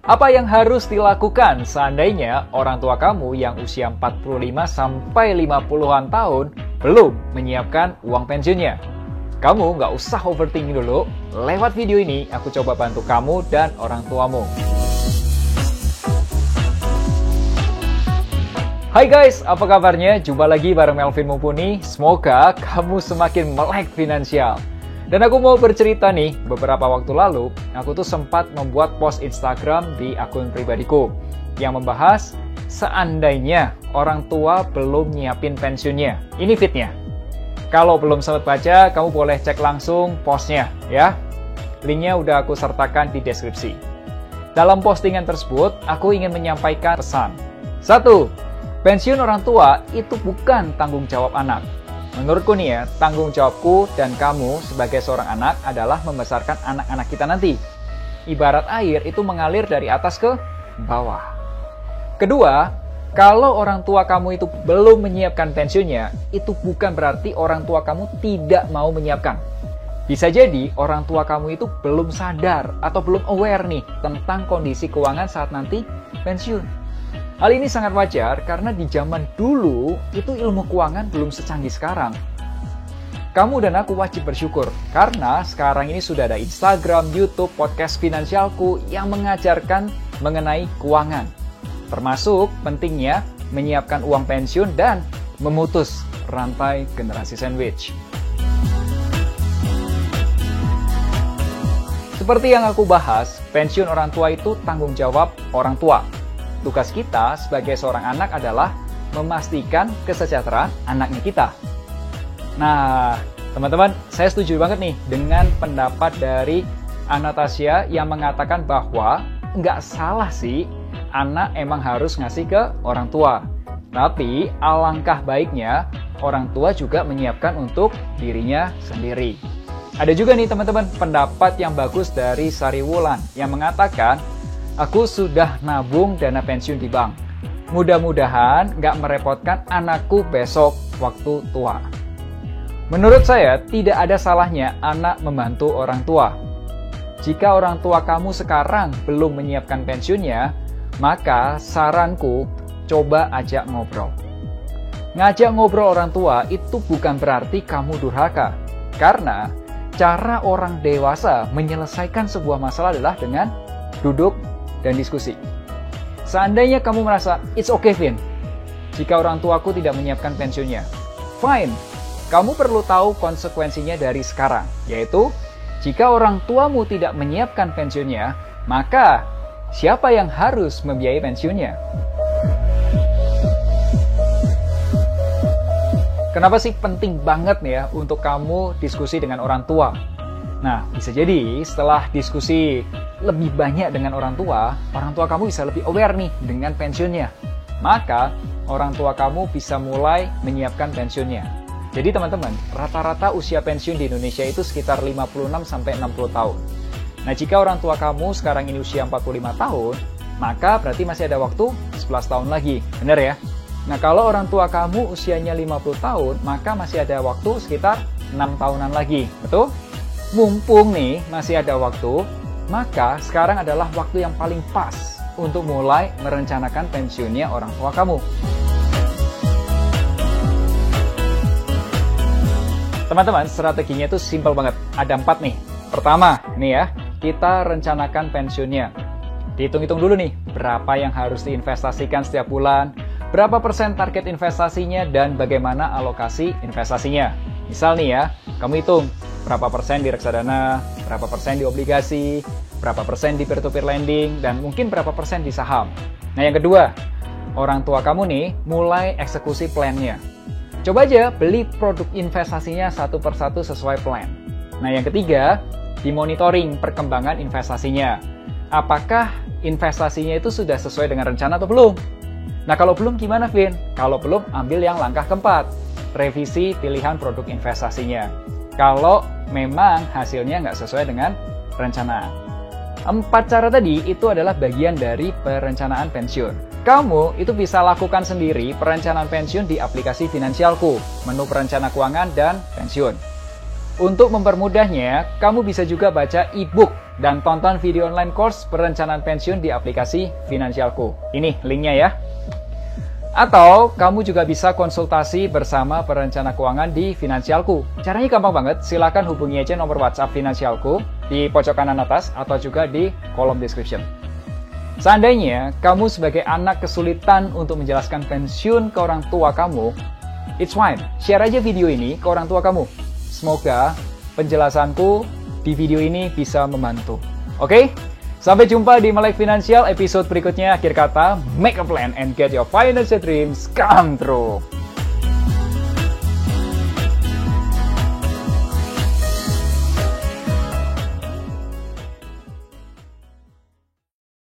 Apa yang harus dilakukan seandainya orang tua kamu yang usia 45 sampai 50-an tahun belum menyiapkan uang pensiunnya? Kamu nggak usah overthinking dulu. Lewat video ini, aku coba bantu kamu dan orang tuamu. Hai guys, apa kabarnya? Jumpa lagi bareng Melvin Mumpuni. Semoga kamu semakin melek finansial. Dan aku mau bercerita nih, beberapa waktu lalu, aku tuh sempat membuat post Instagram di akun pribadiku yang membahas seandainya orang tua belum nyiapin pensiunnya. Ini fitnya. Kalau belum sempat baca, kamu boleh cek langsung postnya ya. Linknya udah aku sertakan di deskripsi. Dalam postingan tersebut, aku ingin menyampaikan pesan. 1. Pensiun orang tua itu bukan tanggung jawab anak. Menurutku nih ya, tanggung jawabku dan kamu sebagai seorang anak adalah membesarkan anak-anak kita nanti. Ibarat air itu mengalir dari atas ke bawah. Kedua, kalau orang tua kamu itu belum menyiapkan pensiunnya, itu bukan berarti orang tua kamu tidak mau menyiapkan. Bisa jadi orang tua kamu itu belum sadar atau belum aware nih tentang kondisi keuangan saat nanti pensiun. Hal ini sangat wajar karena di zaman dulu itu ilmu keuangan belum secanggih sekarang. Kamu dan aku wajib bersyukur karena sekarang ini sudah ada Instagram, YouTube, podcast Finansialku yang mengajarkan mengenai keuangan. Termasuk pentingnya menyiapkan uang pensiun dan memutus rantai generasi sandwich. Seperti yang aku bahas, pensiun orang tua itu tanggung jawab orang tua. Tugas kita sebagai seorang anak adalah memastikan kesejahteraan anaknya kita. Nah, teman-teman, saya setuju banget nih dengan pendapat dari Anastasia yang mengatakan bahwa nggak salah sih anak emang harus ngasih ke orang tua. Tapi alangkah baiknya orang tua juga menyiapkan untuk dirinya sendiri. Ada juga nih teman-teman pendapat yang bagus dari Sari Wulan yang mengatakan, aku sudah nabung dana pensiun di bank. Mudah-mudahan nggak merepotkan anakku besok waktu tua. Menurut saya, tidak ada salahnya anak membantu orang tua. Jika orang tua kamu sekarang belum menyiapkan pensiunnya, maka saranku, coba ajak ngobrol. Ngajak ngobrol orang tua itu bukan berarti kamu durhaka. Karena cara orang dewasa menyelesaikan sebuah masalah adalah dengan duduk dan diskusi. Seandainya kamu merasa, it's okay Vin, jika orang tuaku tidak menyiapkan pensiunnya. Fine, kamu perlu tahu konsekuensinya dari sekarang, yaitu jika orang tuamu tidak menyiapkan pensiunnya, maka siapa yang harus membiayai pensiunnya? Kenapa sih penting banget nih ya untuk kamu diskusi dengan orang tua? Nah, bisa jadi setelah diskusi lebih banyak dengan orang tua kamu bisa lebih aware nih dengan pensiunnya. Maka, orang tua kamu bisa mulai menyiapkan pensiunnya. Jadi teman-teman, rata-rata usia pensiun di Indonesia itu sekitar 56-60 tahun. Nah, jika orang tua kamu sekarang ini usia 45 tahun, maka berarti masih ada waktu 11 tahun lagi. Benar ya? Nah, kalau orang tua kamu usianya 50 tahun, maka masih ada waktu sekitar 6 tahunan lagi. Betul? Mumpung nih masih ada waktu, maka sekarang adalah waktu yang paling pas untuk mulai merencanakan pensiunnya orang tua kamu. Teman-teman, strateginya itu simpel banget. Ada 4 nih. Pertama, nih ya, kita rencanakan pensiunnya. Dihitung-hitung dulu nih, berapa yang harus diinvestasikan setiap bulan, berapa persen target investasinya, dan bagaimana alokasi investasinya. Misal nih ya, kamu hitung berapa persen di reksadana, berapa persen di obligasi, berapa persen di peer-to-peer lending, dan mungkin berapa persen di saham. Nah yang kedua, orang tua kamu nih mulai eksekusi plan-nya. Coba aja beli produk investasinya satu persatu sesuai plan. Nah yang ketiga, dimonitoring perkembangan investasinya. Apakah investasinya itu sudah sesuai dengan rencana atau belum? Nah kalau belum gimana Vin? Kalau belum, ambil yang langkah keempat, revisi pilihan produk investasinya. Kalau memang hasilnya nggak sesuai dengan rencana. 4 cara tadi itu adalah bagian dari perencanaan pensiun. Kamu itu bisa lakukan sendiri perencanaan pensiun di aplikasi Finansialku, menu perencana keuangan dan pensiun. Untuk mempermudahnya, kamu bisa juga baca e-book dan tonton video online course perencanaan pensiun di aplikasi Finansialku. Ini linknya ya. Atau kamu juga bisa konsultasi bersama perencana keuangan di Finansialku. Caranya gampang banget, silakan hubungi aja nomor WhatsApp Finansialku di pojok kanan atas atau juga di kolom description. Seandainya kamu sebagai anak kesulitan untuk menjelaskan pensiun ke orang tua kamu, it's fine, share aja video ini ke orang tua kamu. Semoga penjelasanku di video ini bisa membantu. Oke? Sampai jumpa di Melek Finansial episode berikutnya. Akhir kata, make a plan and get your financial dreams come true.